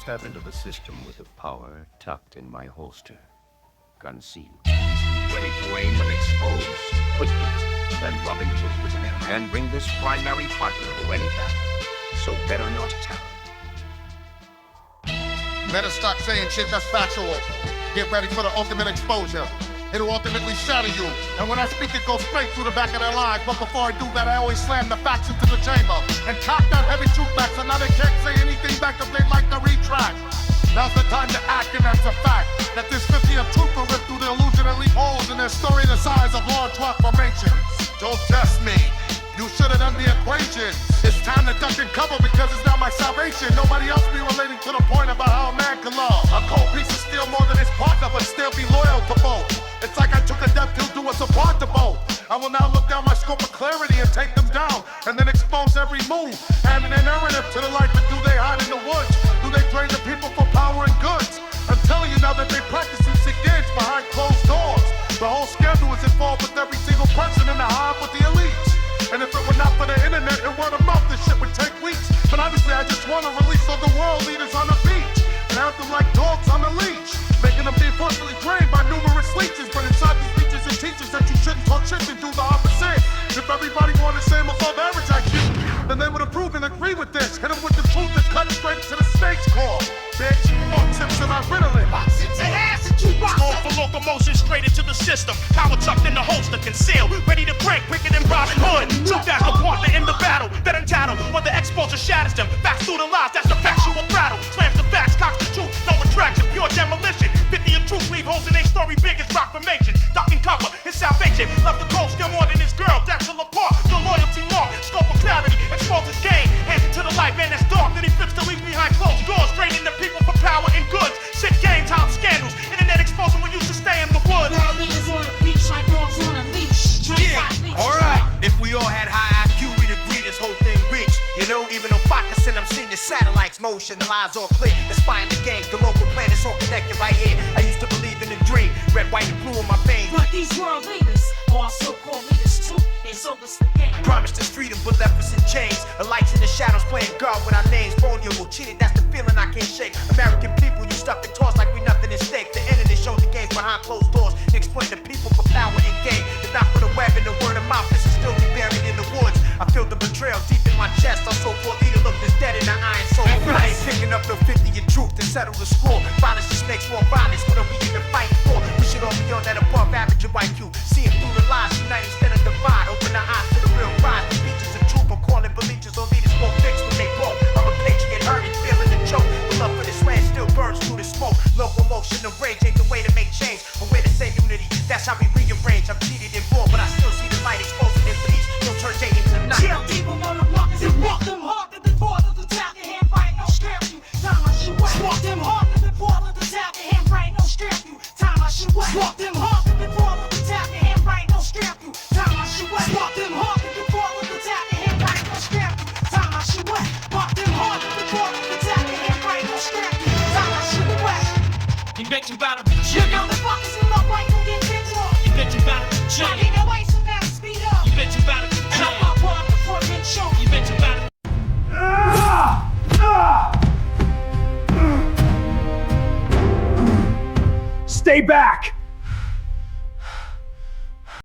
Step into the system with the power tucked in my holster. Gun sealed. Ready to aim and expose. Quickly. Then rubbing truth with them. And bring this primary partner to any battle. So better not tell. Better stop saying shit that's factual. Get ready for the ultimate exposure. It'll ultimately shatter you. And when I speak, it goes straight through the back of their lives. But before I do that, I always slam the facts into the chamber and cock that heavy truth back so now they can't say anything back if they like the retract. Now's the time to act, and that's a fact. That this 50 of truth will rip through the illusion and leave holes in their story the size of large rock formations. Don't test me. You should have done the equation. It's time to duck and cover because it's now my salvation. Nobody else be relating to the point about how a man can love. A cold piece of steel more than his partner, but still be loyal to both. It's like I took a death pill, do us apart to both. I will now look down my scope of clarity and take them down, and then expose every move. Adding a narrative to the life, but do they hide in the woods? Do they train the people for power and goods? I'm telling you now that they practice using gigs behind closed doors. The whole scandal is involved with every single person in the hive with the elites. And if it were not for the internet and word of mouth, this shit would take weeks. But obviously I just want to release all the world leaders on the beach and have them like dogs on the leash, making them be forcefully trained by numerous leeches. But inside these leeches and teachers that you shouldn't talk shit and do the opposite. If everybody wanted the same above average IQ, then they would approve and agree with this. Hit them with the truth and cut straight to the snake's core. Bitch, more tips than I riddle it. Score for locomotion straight into the system. Power tucked in the holster, concealed, ready to break, quicker than Robin Hood. So that's the partner in the battle, that entitled, when the exposure shatters them. Facts through the lies, that's the factual battle. Slams the facts, cocks the truth, no retraction, pure demolition. 50 of truth, leave holes in their story big as rock formation. Duck and cover, his salvation. Love the coast, still more than his girl. That's a apart, the loyalty long. Scope of clarity, expose his game. Hands it to the light, man, that's dark. Then he flips the leaf behind closed doors, draining the people for power and goods. Sick game, top scandals. Internet exposing we used to stay in the woods. Yeah, alright. If we all had high IQ, we'd agree this whole thing reached. You know, even though Focus and I'm seeing the satellites motion, the lines all clear. The spine the game, the local planets all connected right here. I used to believe in a dream, red, white, and blue in my veins. But these world leaders, or so-called leaders too, they sold us the game. Promised us freedom, but left us in chains. The lights in the shadows playing God with our names. Vulnerable, cheated, that's the feeling I can't shake. American people, you stuck and tossed like we nothing at stake. The internet shows the games behind closed doors. They explain to people for power and gain. If not for the web and the word of mouth, this is still be buried in the woods. I feel the betrayal deep in my chest. Our so-called leader looked as dead in the iron soul. I ain't picking up no 50 in truth to settle the score. Violence just makes more violence. What are we even fighting for? We should all be on that above average of IQ. Seeing through the lies, unite instead of divide. Open our eyes to the real pride. The beaches of truth, I'm calling believers or leaders won't fix when they broke. I'm a patriot, hurting, feeling the choke. The love for this land still burns through the smoke. Locomotion, the rage ain't the way to make change. A way to save unity, that's how we rearrange. I'm cheated and raw, but I still see the light exposing in peace. Don't turn day into night. Chill, people on the block, and walk them hard to the door of the town. Your hand right, no strap you. Time I shoot wet. Walk them hard to the door of the town. Your hand right, no strap you. Time I shoot wet. Walk them hard to the door of the town. Your hand right, no strap you. Time I shoot wet. Walk them hard to the door of the town. Your hand right, no strap you. Time I shoot wet. Walk them hard to the door of the town. Your hand right, no strap you. Time I shoot wet. You bet you bout to You know the fuckers in love right who get things wrong. You bet you bout to I need no way, so now speed up. You bet you bout to And I pop one before it gets shown. You bet you bout to Stay back!